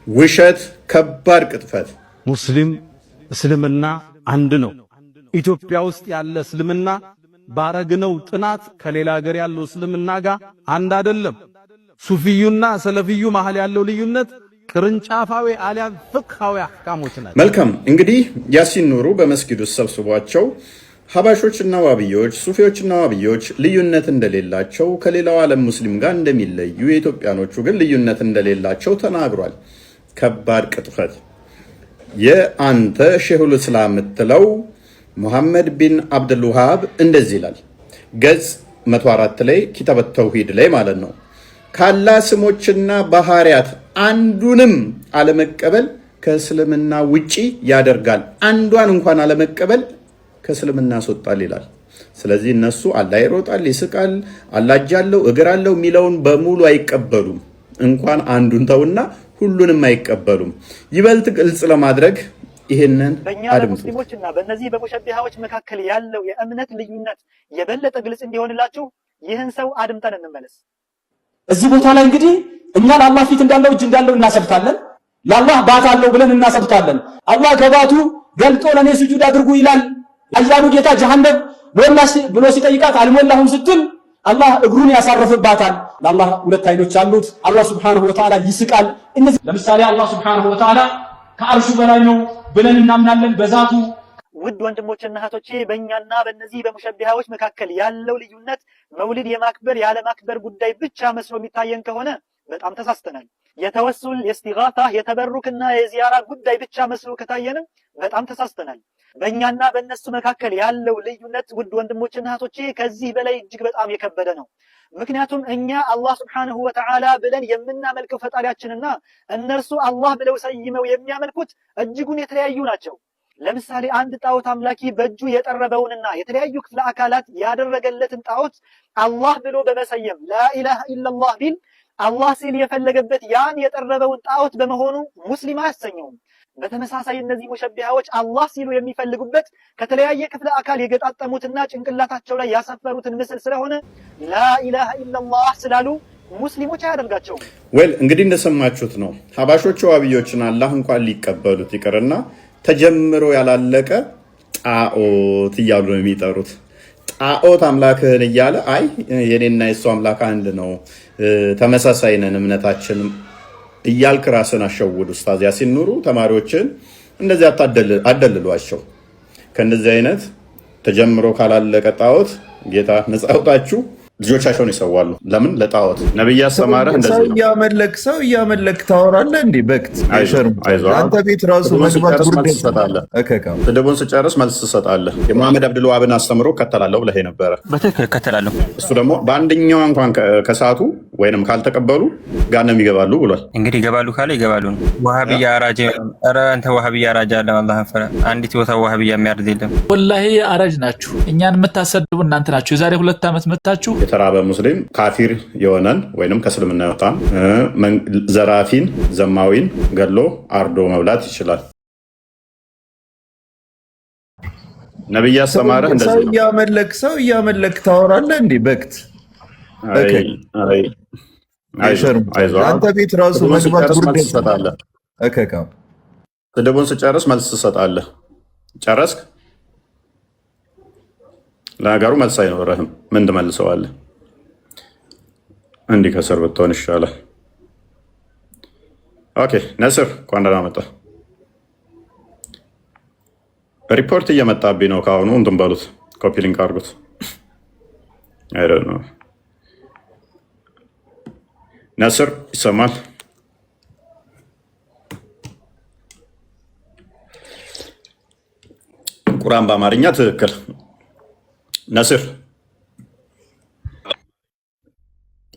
ውሸት ከባድ ቅጥፈት። ሙስሊም እስልምና አንድ ነው። ኢትዮጵያ ውስጥ ያለ እስልምና ባረግነው ጥናት ከሌላ ሀገር ያለው እስልምና ጋር አንድ አይደለም። ሱፊዩና ሰለፊዩ መሃል ያለው ልዩነት ቅርንጫፋዊ አሊያም ፍቅሃዊ አህካሞች ናቸው። መልካም እንግዲህ ያሲን ኑሩ በመስጊድ ውስጥ ሰብስቧቸው ሀባሾችና ዋብዮች ሱፊዎችና ዋብዮች ልዩነት እንደሌላቸው ከሌላው ዓለም ሙስሊም ጋር እንደሚለዩ የኢትዮጵያኖቹ ግን ልዩነት እንደሌላቸው ተናግሯል። ከባድ ቅጥፈት። የአንተ ሼሁል እስላም የምትለው ሙሐመድ ቢን አብዱል ወሃብ እንደዚህ ይላል። ገጽ 104 ላይ ኪታብ ተውሂድ ላይ ማለት ነው። ካላ ስሞችና ባህሪያት አንዱንም አለመቀበል ከእስልምና ውጪ ያደርጋል። አንዷን እንኳን አለመቀበል ከእስልምና ያስወጣል ይላል። ስለዚህ እነሱ አላህ ይሮጣል፣ ይስቃል፣ አላህ እጅ አለው እግር አለው የሚለውን በሙሉ አይቀበሉም። እንኳን አንዱን ተውና ሁሉንም አይቀበሉም። ይበልጥ ግልጽ ለማድረግ ይሄንን አድምጡ። በሙስሊሞችና በእነዚህ በሙሸቢሃዎች መካከል ያለው የእምነት ልዩነት የበለጠ ግልጽ እንዲሆንላችሁ ይህን ሰው አድምጠን እንመለስ። እዚህ ቦታ ላይ እንግዲህ እኛ ለአላህ ፊት እንዳለው እጅ እንዳለው እናሰብታለን። ለአላህ ባት አለው ብለን እናሰብታለን። አላህ ከባቱ ገልጦ ለኔ ስጁድ አድርጉ ይላል። አያሉ ጌታ ጀሃነም ሞላስ ብሎ ሲጠይቃት አልሞላሁም ስትል አላህ እግሩን ያሳርፍባታል። ለአላህ ሁለት አይኖች አሉት። አላህ Subhanahu Wa Ta'ala ይስቃል። እነዚህ ለምሳሌ አላህ Subhanahu Wa Ta'ala ከአርሹ በላይ ነው ብለን እናምናለን በዛቱ። ውድ ወንድሞችና እህቶቼ በእኛና በእነዚህ በሙሸቢሃዎች መካከል ያለው ልዩነት መውሊድ የማክበር ያለ ማክበር ጉዳይ ብቻ መስሎ የሚታየን ከሆነ በጣም ተሳስተናል። የተወሱል የእስቲጋታ የተበሩክና የዚያራ ጉዳይ ብቻ መስሎ ከታየንም በጣም ተሳስተናል። በእኛና በእነሱ መካከል ያለው ልዩነት ውድ ወንድሞችና እህቶቼ ከዚህ በላይ እጅግ በጣም የከበደ ነው። ምክንያቱም እኛ አላህ Subhanahu Wa Ta'ala ብለን የምናመልከው ፈጣሪያችንና እነርሱ አላህ ብለው ሰይመው የሚያመልኩት እጅጉን የተለያዩ ናቸው። ለምሳሌ አንድ ጣዖት አምላኪ በእጁ የጠረበውንና የተለያዩ ክፍለ አካላት ያደረገለትን ጣዖት አላህ ብሎ በመሰየም ላኢላሃ ኢላላህ ቢል አላህ ሲል የፈለገበት ያን የጠረበውን ጣዖት በመሆኑ ሙስሊም አያሰኘውም። በተመሳሳይ እነዚህ ሙሸቢሃዎች አላህ ሲሉ የሚፈልጉበት ከተለያየ ክፍለ አካል የገጣጠሙትና ጭንቅላታቸው ላይ ያሰፈሩትን ምስል ስለሆነ ላኢላሃ ኢላላህ ስላሉ ሙስሊሞች አያደርጋቸውም። እንግዲህ እንደሰማችሁት ነው። ሀባሾቹ ዋብዮችን አላህ እንኳን ሊቀበሉት ይቅርና ተጀምሮ ያላለቀ ጣዖት እያሉ ነው የሚጠሩት። ጣዖት አምላክህን እያለ አይ የኔና የሱ አምላክ አንድ ነው ተመሳሳይ ነን እምነታችን እያልክ ራስን አሸውድ። ኡስታዝ ያሲን ኑሩ ተማሪዎችን እንደዚህ አደልሏቸው። ከእንደዚህ አይነት ተጀምሮ ካላለቀ ጣዖት ጌታ ነፃ ያውጣችሁ። ልጆቻቸውን ይሰዋሉ። ለምን? ለጣዖት። ነብይ ያስተማረ እንደዚህ ነው። ሰው እያመለክ ታወራለህ እንዴ? በክት አንተ ቤት ራሱ መግባት ጉርድ ትሰጣለህ። ስድቡን ስጨርስ መልስ ትሰጣለህ። የሙሐመድ አብዱል ወሃብን አስተምሮ እከተላለሁ ብለህ ነበረ። በትክክል እከተላለሁ። እሱ ደግሞ በአንደኛው እንኳን ከሳቱ ወይንም ካልተቀበሉ ገሃነም ይገባሉ ብሏል። እንግዲህ ይገባሉ ካለ ይገባሉ ነው። ወሃቢያ አራጅ። ኧረ አንተ ወሃቢያ አራጅ አለ። አላህ ፈራ። አንዲት ቦታ ወሃቢያ የሚያርድ የለም። ወላሂ አራጅ ናችሁ። እኛን የምታሰድቡ እናንተ ናችሁ። የዛሬ 2 ዓመት መጣችሁ የተራበ ሙስሊም ካፊር የሆነን ወይንም ከእስልምና የወጣን ዘራፊን ዘማዊን ገሎ አርዶ መብላት ይችላል። ነብይ ያስተማረ እንደዚህ ነው። ሰው እያመለክ ታወራለህ እንዴ? በክት አንተ ቤት ራሱ መግባት ጉርድ ትሰጣለህ። ስድቡን ስጨርስ መልስ ትሰጣለህ። ጨረስክ? ለነገሩ መልስ አይኖርህም። ምን ትመልሰዋለህ? እንዲህ ከስር ብትሆን ይሻላል። ኦኬ ነስር እንኳን ደህና መጣ። ሪፖርት እየመጣብኝ ነው። ከአሁኑ እንትን በሉት፣ ኮፒ ሊንክ አድርጉት። አይደል ነው ነስር ይሰማል? ቁርአን በአማርኛ ትክክል። ነስር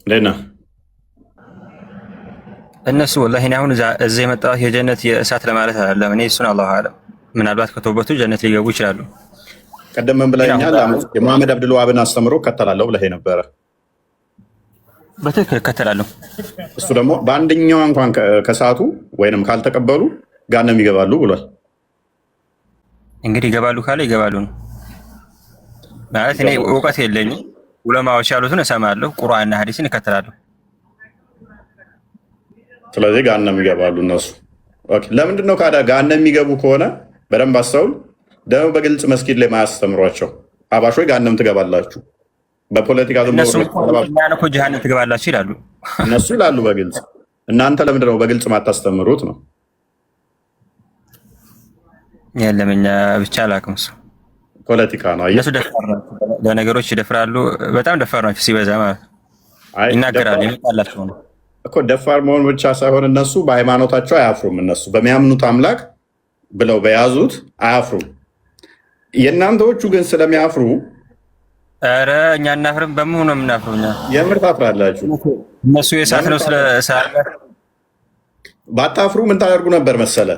ለና እነሱ ወላሂ እኔ አሁን እዚህ የመጣሁት የጀነት የእሳት ለማለት አይደለም። እኔ እሱን አላሁ አለም። ምናልባት ከተውበቱ ጀነት ሊገቡ ይችላሉ። ቀደም ምን ብለኛል? የሙሐመድ አብዱል ወሃብን አስተምሮ እከተላለሁ ብለህ ነበረ። በትክክል እከተላለሁ። እሱ ደግሞ በአንደኛው እንኳን ከሳቱ ወይንም ካልተቀበሉ ገሃነም ይገባሉ ብሏል። እንግዲህ ይገባሉ ካለ ይገባሉ ነው ማለት። እኔ እውቀት የለኝም። ዑለማዎች ያሉትን እሰማለሁ። ቁርአንና ሐዲስን እከተላለሁ። ስለዚህ ገሃነም ይገባሉ እነሱ። ኦኬ ለምንድን ነው ካዳ ገሃነም የሚገቡ ከሆነ በደንብ አስተውል። ደግሞ በግልጽ መስጊድ ላይ ማያስተምሯቸው አባሾች ገሃነም ትገባላችሁ በፖለቲካ እነሱ እኮ ጀሃነም ትገባላችሁ ይላሉ። እነሱ ይላሉ በግልጽ። እናንተ ለምንድን ነው በግልጽ ማታስተምሩት ነው? የለም እኛ ብቻ አላውቅም። እሱ ፖለቲካ ነው። እነሱ ደፋር ናቸው፣ ለነገሮች ይደፍራሉ። በጣም ደፋር ናቸው ሲበዛ ማለት ይናገራሉ። የመጣላቸው ነው እኮ ደፋር መሆን ብቻ ሳይሆን እነሱ በሃይማኖታቸው አያፍሩም። እነሱ በሚያምኑት አምላክ ብለው በያዙት አያፍሩም። የእናንተዎቹ ግን ስለሚያፍሩ ኧረ እኛ እናፍርም። በምን ነው የምናፍረው? እኛ የምር ታፍራላችሁ። እነሱ የእሳት ነው ባታፍሩ ምን ታደርጉ ነበር መሰለ?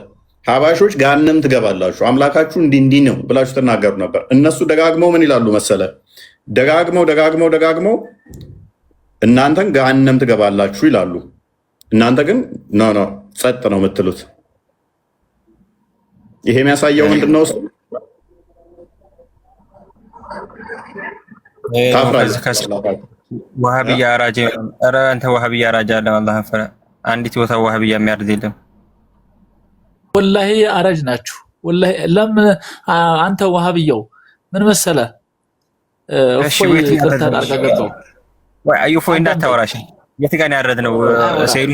ሀባሾች ገሃነም ትገባላችሁ አምላካችሁ እንዲህ ነው ብላችሁ ትናገሩ ነበር። እነሱ ደጋግመው ምን ይላሉ መሰለ? ደጋግመው እናንተን ገሃነም ትገባላችሁ ይላሉ። እናንተ ግን ኖ ጸጥ ነው የምትሉት። ይሄ የሚያሳየው ምንድነው? ዋሃብያ አራጅ። ኧረ አንተ ዋሃብያ አራጅ አለ አላህ ፈራ። አንዲት ቦታ ዋሃብያ የሚያርድ የለም። ወላሂ አራጅ ናችሁ። ወላሂ ለምን አንተ ዋሃብያው ምን መሰለ? እፎይ ይቅርታ አድርገው ወይ አዩ እፎይ እንዳታወራሽ። የት ጋር ነው ያረድነው? ሰይዱ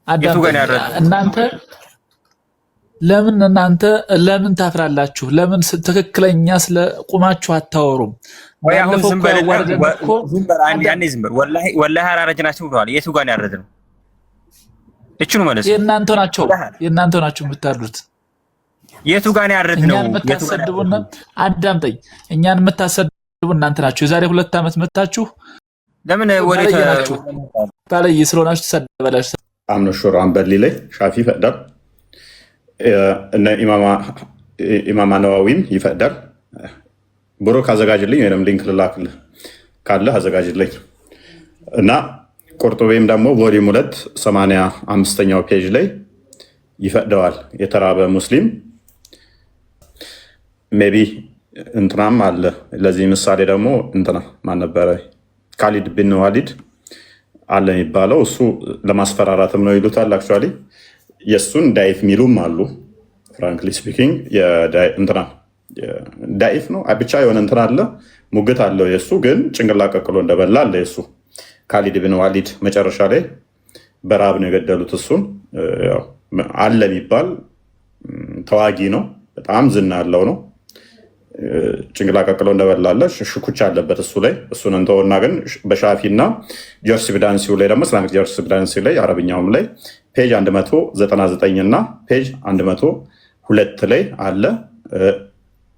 የቱ ጋር ነው ያረድነው? እናንተ ለምን ታፍራላችሁ? ለምን ትክክለኛ ስለ ቁማችሁ አታወሩም? ወይ አሁን ዝም በል አንዴ ዝም በል። ወላሂ አራጅ ናቸው ብለዋል። የቱ ጋር ነው ያረድነው? እችኑ ማለት የእናንተ ናቸው የምታርዱት። የቱ ጋር ነው ያረድነው? እኛን የምታሰድቡን አዳምጠኝ። እኛን የምታሰድቡ እናንተ ናችሁ። የዛሬ 2 ዓመት መታችሁ ለምን ወዴት ታለይ ስለሆናችሁ ተሰደበላችሁ። አምነሹር አንበሊ ላይ ሻፊ ይፈቅዳል፣ እነ ኢማማ ነዋዊም ይፈቅዳል። ብሩክ አዘጋጅልኝ ወይም ሊንክ ልላክልህ ካለ አዘጋጅልኝ እና ቁርጡቤም ደግሞ ቮሊዩም 2 85ኛው ፔጅ ላይ ይፈቅደዋል። የተራበ ሙስሊም ሜቢ እንትናም አለ። ለዚህ ምሳሌ ደግሞ እንትና ማን ነበረ? ካሊድ ቢን ዋሊድ አለ የሚባለው። እሱ ለማስፈራራትም ነው ይሉታል። አክቹዋሊ የእሱን ዳይፍ ሚሉም አሉ። ፍራንክሊ ስፒኪንግ እንትና ዳይፍ ነው ብቻ የሆነ እንትና አለ፣ ሙግት አለው። የእሱ ግን ጭንቅላ ቀቅሎ እንደበላ አለ የእሱ ካሊድ ቢን ዋሊድ መጨረሻ ላይ በራብ ነው የገደሉት። እሱን አለ የሚባል ተዋጊ ነው፣ በጣም ዝና ያለው ነው። ጭንቅላ ቀቅሎ እንደበላለ ሽኩቻ አለበት እሱ ላይ። እሱን እንተውና ግን በሻፊ እና ጀርስፕሩደንሲው ላይ ደግሞ እስላሚክ ጀርስፕሩደንሲ ላይ አረብኛውም ላይ ፔጅ 199 እና ፔጅ 102 ላይ አለ።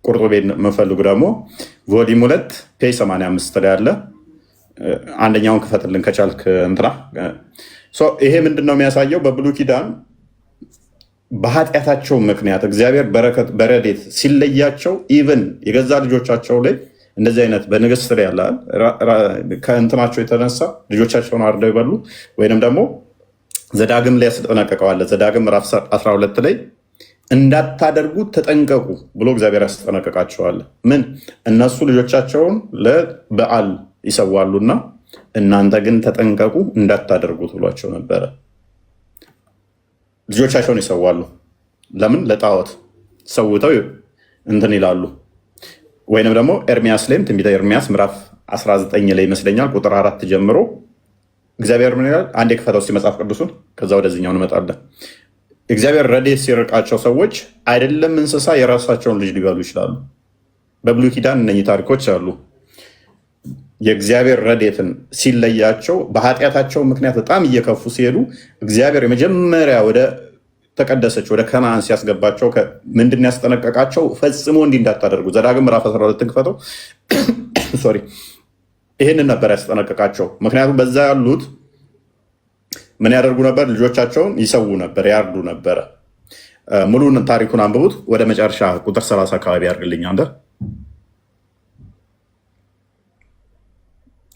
ቁርጡቤን የምፈልጉ ደግሞ ቮሊዩም 2 ፔጅ 85 ላይ አለ። አንደኛውን ክፈትልን ከቻልክ እንትና። ይሄ ምንድን ነው የሚያሳየው? በብሉይ ኪዳን በኃጢአታቸው ምክንያት እግዚአብሔር በረድኤት ሲለያቸው ኢቨን የገዛ ልጆቻቸው ላይ እንደዚህ አይነት በንግስት ላይ ያለ ከእንትናቸው የተነሳ ልጆቻቸውን አርደው ይበሉ። ወይንም ደግሞ ዘዳግም ላይ ያስጠነቀቀዋል። ዘዳግም ምዕራፍ 12 ላይ እንዳታደርጉ ተጠንቀቁ ብሎ እግዚአብሔር ያስጠነቀቃቸዋል። ምን እነሱ ልጆቻቸውን ለበዓል ይሰዋሉና እናንተ ግን ተጠንቀቁ እንዳታደርጉት ብሏቸው ነበረ። ልጆቻቸውን ይሰዋሉ። ለምን? ለጣዖት ሰውተው እንትን ይላሉ። ወይንም ደግሞ ኤርሚያስ ላይም ትንቢተ ኤርሚያስ ምዕራፍ 19 ላይ ይመስለኛል ቁጥር 4 ጀምሮ እግዚአብሔር ምን ይላል? አንድ የክፈተው እስኪ መጽሐፍ ቅዱሱን፣ ከዛ ወደዚህኛው እንመጣለን። እግዚአብሔር ረድኤት ሲርቃቸው ሰዎች አይደለም እንስሳ የራሳቸውን ልጅ ሊበሉ ይችላሉ። በብሉይ ኪዳን እነኚህ ታሪኮች አሉ። የእግዚአብሔር ረድኤትን ሲለያቸው በኃጢአታቸው ምክንያት በጣም እየከፉ ሲሄዱ እግዚአብሔር የመጀመሪያ ወደ ተቀደሰች ወደ ከነዓን ሲያስገባቸው ምንድን ያስጠነቀቃቸው? ፈጽሞ እንዲህ እንዳታደርጉ። ዘዳግም ምዕራፍ 12 ክፈተው። ሶሪ ይህንን ነበር ያስጠነቀቃቸው። ምክንያቱም በዛ ያሉት ምን ያደርጉ ነበር? ልጆቻቸውን ይሰዉ ነበር፣ ያርዱ ነበረ። ሙሉን ታሪኩን አንብቡት። ወደ መጨረሻ ቁጥር 30 አካባቢ ያርግልኝ አንተ።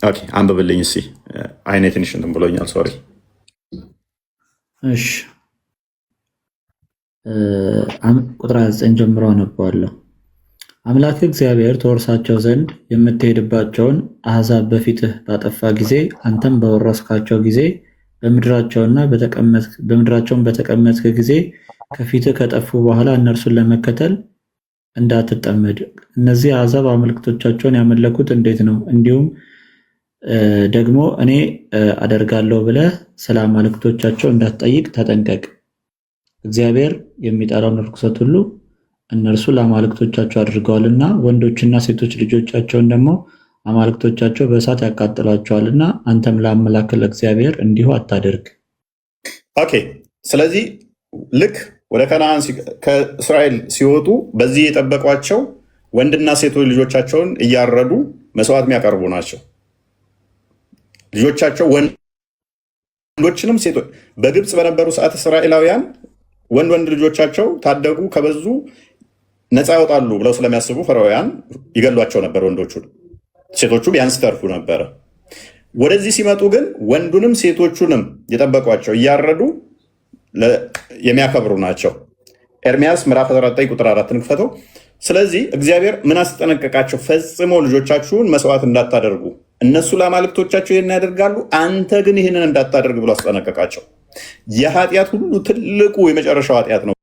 ኦኬ አንብብልኝ እስኪ። አይኔ ትንሽ እንትን ብሎኛል፣ ሶሪ። እሺ ቁጥር 9 ጀምሮ አነባዋለሁ። አምላክ እግዚአብሔር ተወርሳቸው ዘንድ የምትሄድባቸውን አሕዛብ በፊትህ ባጠፋ ጊዜ አንተም በወረስካቸው ጊዜ በምድራቸውን በተቀመጥክ ጊዜ ከፊትህ ከጠፉ በኋላ እነርሱን ለመከተል እንዳትጠመድ። እነዚህ አሕዛብ አማልክቶቻቸውን ያመለኩት እንዴት ነው? እንዲሁም ደግሞ እኔ አደርጋለሁ ብለህ ስለ አማልክቶቻቸው እንዳትጠይቅ ተጠንቀቅ። እግዚአብሔር የሚጠላውን ርኩሰት ሁሉ እነርሱ ለአማልክቶቻቸው አድርገዋልና ወንዶችና ሴቶች ልጆቻቸውን ደግሞ አማልክቶቻቸው በእሳት ያቃጥሏቸዋልና አንተም ለአምላክህ ለእግዚአብሔር እንዲሁ አታድርግ። ኦኬ። ስለዚህ ልክ ወደ ከነዓን ከእስራኤል ሲወጡ በዚህ የጠበቋቸው ወንድና ሴቶች ልጆቻቸውን እያረዱ መስዋዕት የሚያቀርቡ ናቸው። ልጆቻቸው ወንዶችንም ሴቶች በግብፅ በነበሩ ሰዓት እስራኤላውያን ወንድ ልጆቻቸው ታደጉ ከበዙ ነፃ ያወጣሉ ብለው ስለሚያስቡ ፈርዖናውያን ይገሏቸው ነበር። ወንዶቹን ሴቶቹ ቢያንስ ተርፉ ነበረ። ወደዚህ ሲመጡ ግን ወንዱንም ሴቶቹንም የጠበቋቸው እያረዱ የሚያከብሩ ናቸው። ኤርሚያስ ምዕራፍ 19 ቁጥር 4 ክፈተው። ስለዚህ እግዚአብሔር ምን አስጠነቀቃቸው? ፈጽሞ ልጆቻችሁን መስዋዕት እንዳታደርጉ፣ እነሱ ለአማልክቶቻቸው ይህን ያደርጋሉ፣ አንተ ግን ይህንን እንዳታደርግ ብሎ አስጠነቀቃቸው። የኃጢአት ሁሉ ትልቁ የመጨረሻው ኃጢአት ነው።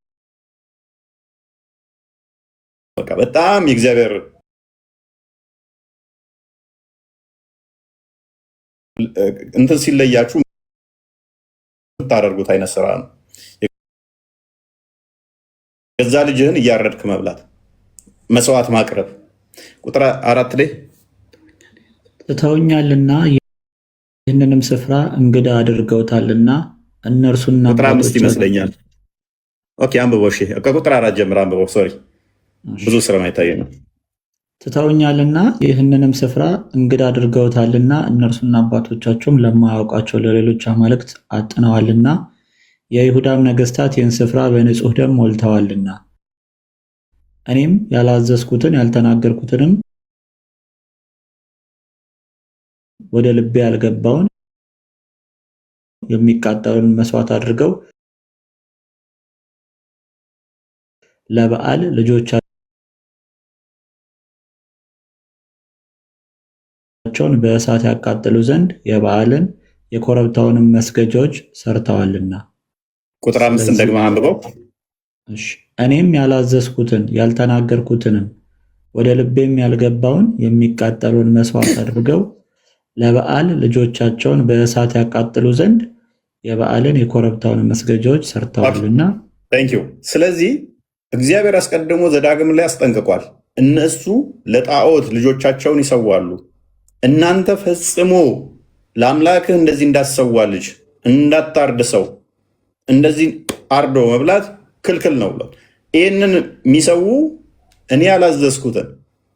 በጣም የእግዚአብሔር እንትን ሲለያችሁ የምታደርጉት አይነት ስራ ነው። የዛ ልጅህን እያረድክ መብላት፣ መስዋዕት ማቅረብ። ቁጥር 4 ላይ ትተውኛልና ይህንንም ስፍራ እንግዳ አድርገውታልና እነርሱና ቁጥር 5 ይመስለኛል። ኦኬ አንብበው። እሺ ከቁጥር 4 ጀምር አንብበው። ሶሪ ብዙ ስራ ማይታየ ነው። ትተውኛልና ይህንንም ስፍራ እንግዳ አድርገውታልና እነርሱና አባቶቻቸውም ለማያውቋቸው ለሌሎች አማልክት አጥነዋልና የይሁዳም ነገስታት ይህን ስፍራ በንጹህ ደም ሞልተዋልና እኔም ያላዘዝኩትን ያልተናገርኩትንም ወደ ልቤ ያልገባውን የሚቃጠልን መስዋዕት አድርገው ለበዓል ልጆቻቸውን በእሳት ያቃጥሉ ዘንድ የበዓልን የኮረብታውንም መስገጃዎች ሰርተዋልና። ቁጥር 5 እንደግማ አንብበው። እኔም ያላዘዝኩትን ያልተናገርኩትንም ወደ ልቤም ያልገባውን የሚቃጠሉን መስዋዕት አድርገው ለበዓል ልጆቻቸውን በእሳት ያቃጥሉ ዘንድ የበዓልን የኮረብታውን መስገጃዎች ሰርተዋልና። ታንኪዩ። ስለዚህ እግዚአብሔር አስቀድሞ ዘዳግም ላይ አስጠንቅቋል። እነሱ ለጣዖት ልጆቻቸውን ይሰዋሉ፣ እናንተ ፈጽሞ ለአምላክህ እንደዚህ እንዳሰዋ ልጅ እንዳታርድ ሰው እንደዚህ አርዶ መብላት ክልክል ነው ብሏል። ይህንን የሚሰዉ እኔ ያላዘዝኩትን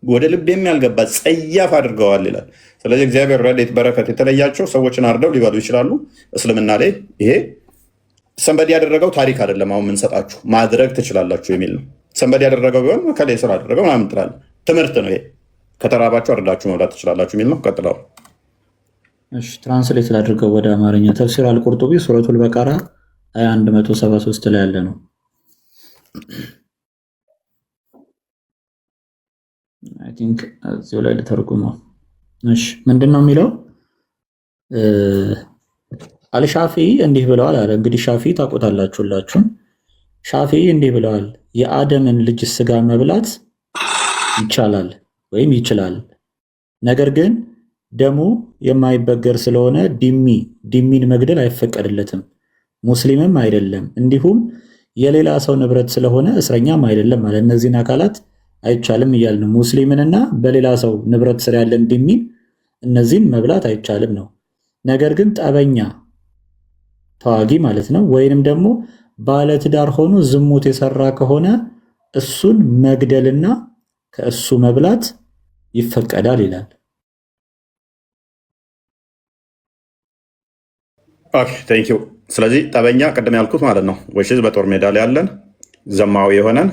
ወደ ልቤም ያልገባ ጸያፍ አድርገዋል ይላል። ስለዚህ እግዚአብሔር ረድኤት በረከት የተለያቸው ሰዎችን አርደው ሊበሉ ይችላሉ። እስልምና ላይ ይሄ ሰንበዲ ያደረገው ታሪክ አይደለም። አሁን የምንሰጣችሁ ማድረግ ትችላላችሁ የሚል ነው። ሰንበዲ ያደረገው ቢሆን ከላይ ስራ አደረገው ምናምን ትላለህ። ትምህርት ነው ይሄ። ከተራባችሁ አርዳችሁ መብላት ትችላላችሁ የሚል ነው። ቀጥለው ትራንስሌት ላድርገው ወደ አማርኛ። ተፍሲር አልቁርጡቢ ሱረቱል በቀራ 173 ላይ ያለ ነው። አይ ቲንክ እዚሁ ላይ ልተርጉመው። እሺ ምንድነው የሚለው? አልሻፊ እንዲህ ብለዋል አለ። እንግዲህ ሻፊ ታውቁታላችሁላችሁ። ሻፊ እንዲህ ብለዋል፣ የአደምን ልጅ ስጋ መብላት ይቻላል ወይም ይችላል፣ ነገር ግን ደሙ የማይበገር ስለሆነ ዲሚን መግደል አይፈቀድለትም፣ ሙስሊምም አይደለም፣ እንዲሁም የሌላ ሰው ንብረት ስለሆነ እስረኛም አይደለም ማለት እነዚህን አካላት አይቻልም እያልን ነው። ሙስሊምንና በሌላ ሰው ንብረት ስር ያለን ዲሚን እነዚህን መብላት አይቻልም ነው። ነገር ግን ጠበኛ ተዋጊ ማለት ነው፣ ወይንም ደግሞ ባለትዳር ሆኖ ዝሙት የሰራ ከሆነ እሱን መግደልና ከእሱ መብላት ይፈቀዳል ይላል። ኦኬ ቴንክ ዩ። ስለዚህ ጠበኛ ቅድም ያልኩት ማለት ነው ወይስ በጦር ሜዳ ላይ ያለን ዘማዊ የሆነን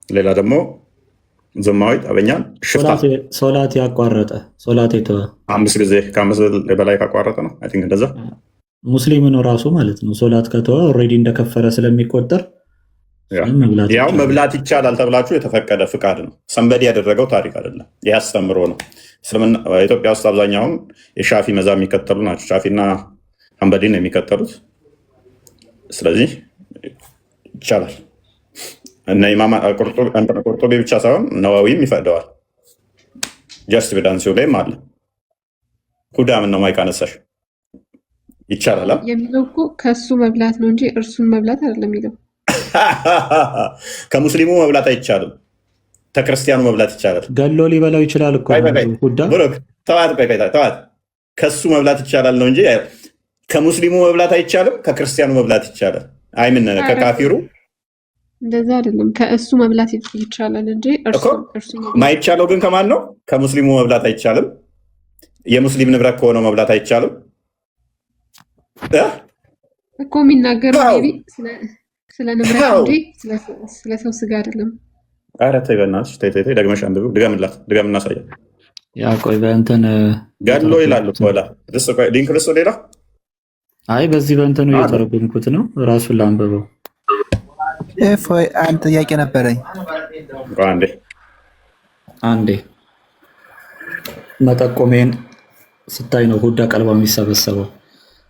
ሌላ ደግሞ ዘማዊ ጠበኛ ሽፍታ ሶላት ያቋረጠ ሶላት የተወ 5 ጊዜ ከ5 በላይ ካቋረጠ ነው አይ ቲንክ እንደዛ ሙስሊም ነው ራሱ ማለት ነው። ሶላት ከተወ ኦልሬዲ እንደከፈረ ስለሚቆጠር ያው መብላት ይቻላል ተብላችሁ የተፈቀደ ፍቃድ ነው። ሰንበዲ ያደረገው ታሪክ አይደለም። ይህ አስተምሮ ነው። እስልምና ኢትዮጵያ ውስጥ አብዛኛውን የሻፊ መዛብ የሚከተሉ ናቸው። ሻፊና አንበዲን ነው የሚከተሉት። ስለዚህ ይቻላል። እና ኢማም ቁርጡቢ ብቻ ሳይሆን ነዋዊም ይፈቅደዋል። ጀስት ቢዳንሲው ላይም አለ። ሁዳ ምን ነው ማይካነሳሽ ይቻላል የሚለው እኮ ከሱ መብላት ነው እንጂ እርሱን መብላት አይደለም የሚለው። ከሙስሊሙ መብላት አይቻልም፣ ከክርስቲያኑ መብላት ይቻላል። ገሎ ሊበላው ይችላል እኮ ሁዳ። ተዋት፣ ከሱ መብላት ይቻላል ነው እንጂ ከሙስሊሙ መብላት አይቻልም፣ ከክርስቲያኑ መብላት ይቻላል። አይ ምን ከካፊሩ እንደዛ አይደለም፣ ከእሱ መብላት ይቻላል እንጂ እርሱ ማይቻለው ግን ከማን ነው? ከሙስሊሙ መብላት አይቻልም። የሙስሊም ንብረት ከሆነው መብላት አይቻልም እኮ የሚናገረው ስለ ንብረት እንጂ ስለ ሰው ስጋ አይደለም። ኧረ ተይ በእናትሽ ተይ፣ ደግመሽ አንብቡ። ድገም እናሳያለን። ያ ቆይ በእንትን ገድሎ ይላሉ። ወላ ሊንክ ልስጥ ሌላ አይ በዚህ በእንትኑ እየተረጎምኩት ነው። ራሱን ላንብበው። አንድ ጥያቄ ነበረኝ። አንዴ መጠቆሜን ስታይ ነው ሁዳ ቀልባ የሚሰበሰበው።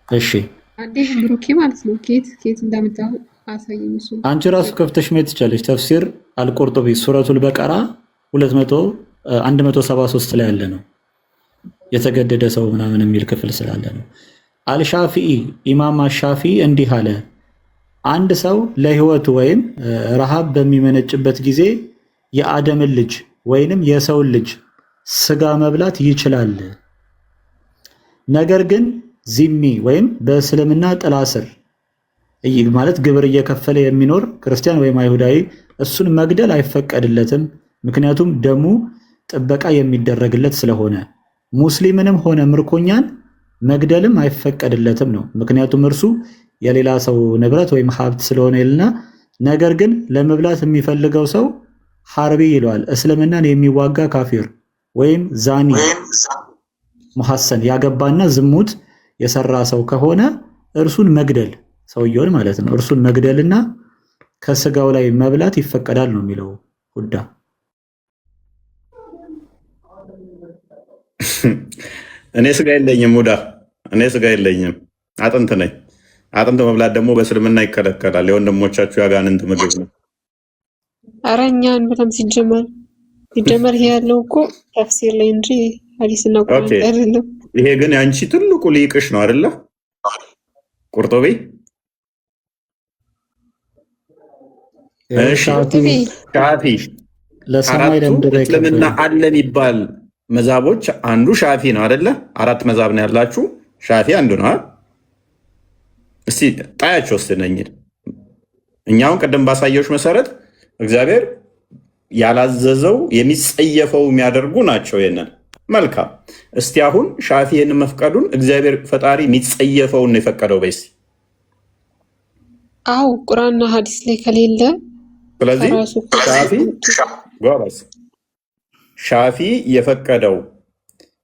እሺ አንዴ ብሩኬ ማለት ነው። ኬት እንዳመጣው አሳየኝ። እሱ አንቺ ራሱ ከፍተሽ ማየት ትችላለሽ። ተፍሲር አልቁርጡቢ ሱረቱል በቀራ 173 ላይ ያለ ነው። የተገደደ ሰው ምናምን የሚል ክፍል ስላለ ነው። አልሻፊኢ ኢማም አሻፊኢ እንዲህ አለ፣ አንድ ሰው ለህይወቱ ወይም ረሃብ በሚመነጭበት ጊዜ የአደምን ልጅ ወይንም የሰውን ልጅ ስጋ መብላት ይችላል። ነገር ግን ዚሚ ወይም በእስልምና ጥላ ስር ማለት ግብር እየከፈለ የሚኖር ክርስቲያን ወይም አይሁዳዊ እሱን መግደል አይፈቀድለትም፣ ምክንያቱም ደሙ ጥበቃ የሚደረግለት ስለሆነ። ሙስሊምንም ሆነ ምርኮኛን መግደልም አይፈቀድለትም ነው፣ ምክንያቱም እርሱ የሌላ ሰው ንብረት ወይም ሀብት ስለሆነ ይልና። ነገር ግን ለመብላት የሚፈልገው ሰው ሐርቢ ይለዋል። እስልምናን የሚዋጋ ካፊር ወይም ዛኒ ሙሐሰን ያገባና ዝሙት የሰራ ሰው ከሆነ እርሱን መግደል፣ ሰውየውን ማለት ነው፣ እርሱን መግደልና ከስጋው ላይ መብላት ይፈቀዳል ነው የሚለው ሁዳ። እኔ ስጋ የለኝም ሁዳ፣ እኔ ስጋ የለኝም፣ አጥንት ነኝ። አጥንት መብላት ደግሞ በእስልምና ይከለከላል። የወንድሞቻችሁ ያጋንንት ምግብ ነው። ኧረ እኛን በጣም ሲጀመር ይሄ ያለው እኮ ተፍሲር ላይ እንጂ ሐዲስና ቁርአን አይደለም። ይሄ ግን ያንቺ ትልቁ ሊቅሽ ነው አይደለ? ቁርጡቢ ሻፊ እስልምና አለ የሚባል መዛቦች አንዱ ሻፊ ነው አይደለ? 4 መዛብ ነው ያላችሁ፣ ሻፊ አንዱ ነው። እስቲ ጣያቸው ውስጥ ነኝ። እኛውን ቅድም ባሳየዎች መሰረት እግዚአብሔር ያላዘዘው የሚጸየፈው የሚያደርጉ ናቸው። ይሄንን መልካም። እስቲ አሁን ሻፊ ይሄንን መፍቀዱን እግዚአብሔር ፈጣሪ የሚጸየፈውን ነው የፈቀደው በይስ? አው ቁርአንና ሐዲስ ላይ ከሌለ ስለዚህ ሻፊ የፈቀደው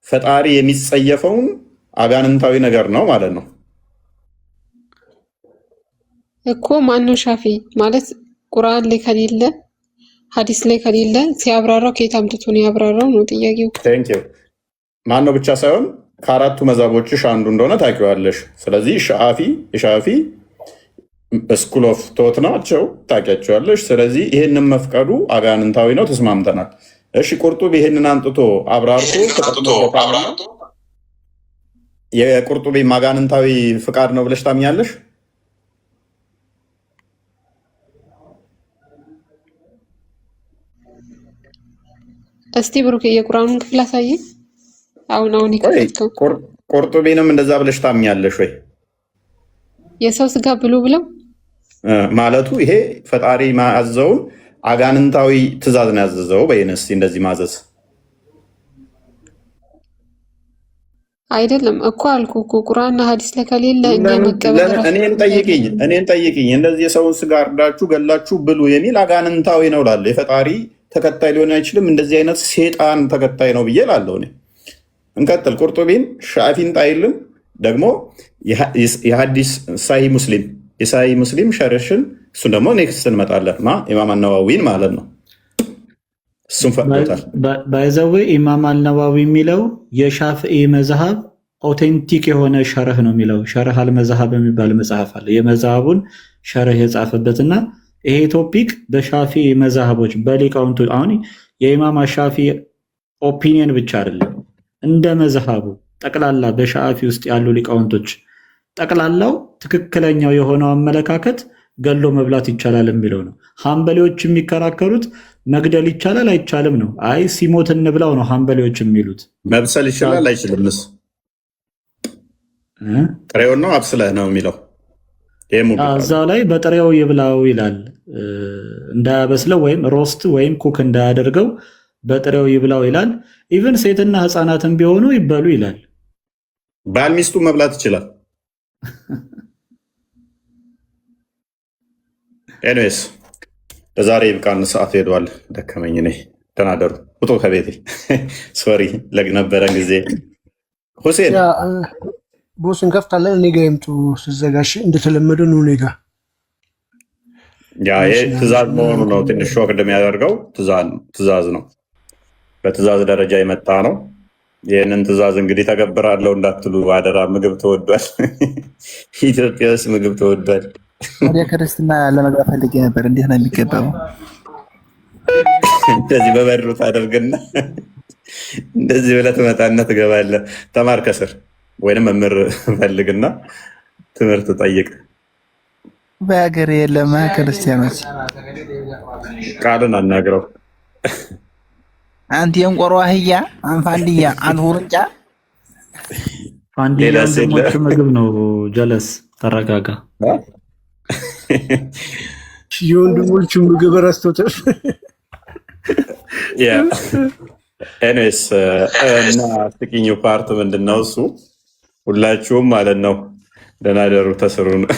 ፈጣሪ የሚጸየፈውን አጋንንታዊ ነገር ነው ማለት ነው እኮ። ማነው ሻፊ ማለት? ቁርአን ላይ ከሌለ ሐዲስ ላይ ከሌለ ሲያብራራው ከየት አምጥቶ ነው ያብራራው ነው ጥያቄው። ማነው ብቻ ሳይሆን ከአራቱ መዛቦችሽ አንዱ እንደሆነ ታውቂዋለሽ። ስለዚህ የሻፊ ስኩል ኦፍ ቶት ናቸው፣ ታውቂያቸዋለሽ። ስለዚህ ይህንን መፍቀዱ አጋንንታዊ ነው፣ ተስማምተናል። እሺ ቁርጡቢ ይህንን አንጥቶ አብራርቶ የቁርጡቢ አጋንንታዊ ፍቃድ ነው ብለሽ ታምኛለሽ? እስቲ ብሩክ የቁርአኑን ክፍል አሳየኝ። አሁን ይከፈትከው ቁርጡቢንም እንደዛ ብለሽ ታምኛለሽ ወይ? የሰው ስጋ ብሉ ብለው ማለቱ ይሄ ፈጣሪ ማዘውን አጋንንታዊ ትእዛዝ ነው ያዘዘው በይነስ እንደዚህ ማዘዝ አይደለም እኮ አልኩ እኮ ቁርአንና ሐዲስ ላይ ከሌለ እኛ መቀበል እኔን ጠይቂኝ። እንደዚህ የሰውን ስጋ አርዳችሁ ገላችሁ ብሉ የሚል አጋንንታዊ ነው እላለሁ። የፈጣሪ ተከታይ ሊሆን አይችልም። እንደዚህ አይነት ሴጣን ተከታይ ነው ብዬ እላለሁ እኔ። እንቀጥል። ቁርጡቢን ሻፊን ጣይልን ደግሞ የሐዲስ ሳሂህ ሙስሊም ሸርሽን እሱን ደግሞ ኔክስት እንመጣለን። ኢማም አልነዋዊን ማለት ነው። እሱም ፈቅዶታል። ባይዘዌ ኢማም አልነዋዊ የሚለው የሻፊዒ መዝሃብ ኦቴንቲክ የሆነ ሸርህ ነው የሚለው። ሸርህ አልመዛሃብ የሚባል መጽሐፍ አለ። የመዛሃቡን ሸርህ የጻፈበትና ይሄ ቶፒክ በሻፊ መዛሃቦች በሊቃውንቱ አሁን የኢማም ሻፊ ኦፒኒየን ብቻ አይደለም፣ እንደ መዛሃቡ ጠቅላላ በሻፊ ውስጥ ያሉ ሊቃውንቶች ጠቅላላው ትክክለኛው የሆነው አመለካከት ገሎ መብላት ይቻላል የሚለው ነው። ሐንበሊዎች የሚከራከሩት መግደል ይቻላል አይቻልም ነው። አይ ሲሞት እንብላው ነው ሐንበሊዎች የሚሉት። መብሰል ይችላል አይችልምስ? ጥሬውን ነው አብስለህ ነው የሚለው። እዛው ላይ በጥሬው ይብላው ይላል። እንዳያበስለው ወይም ሮስት ወይም ኩክ እንዳያደርገው በጥሬው ይብላው ይላል። ኢቭን ሴትና ህፃናትን ቢሆኑ ይበሉ ይላል። ባል ሚስቱ መብላት ይችላል። ኤኒዌይስ ለዛሬ ይብቃን፣ ሰዓት ሄዷል። ደከመኝ እኔ። ደህና ደሩ። ውጡ ከቤቴ። ሶሪ ለነበረን ጊዜ። ሁሴን ቦስ እንከፍታለን። እኔ ጋ ይምጡ ስዘጋሽ፣ እንደተለመደው ነው እኔ ጋ። ያ ይሄ ትእዛዝ መሆኑ ነው ትንሽ ሾክ እንደሚያደርገው። ትእዛዝ ነው፣ በትእዛዝ ደረጃ የመጣ ነው። ይህንን ትእዛዝ እንግዲህ ተገብራለሁ እንዳትሉ አደራ። ምግብ ተወዷል፣ ኢትዮጵያ ውስጥ ምግብ ተወዷል። ወደ ክርስትና ለመግባት ፈልጌ ነበር። እንዴት ነው የሚገባው? እንደዚህ በበሩ ታደርግና እንደዚህ ብለህ ትመጣና ትገባለህ። ተማር ከስር ወይንም መምህር ፈልግና ትምህርት ጠይቅ። በሀገር የለም ክርስቲያኖች ቃልን አናግረው። አንተ የንቆሮ አህያ አንፋንድያ አንተ ሁርንጫ ፋንድያ ደሞች ምግብ ነው። ጀለስ ተረጋጋ። የወንድሞቹ ምግብ ረስቶታል። ኤኒዌይስ እና አስቂኙ ፓርት ምንድነው? እሱ ሁላችሁም ማለት ነው ደህና ደሩ ተስሩ ነው።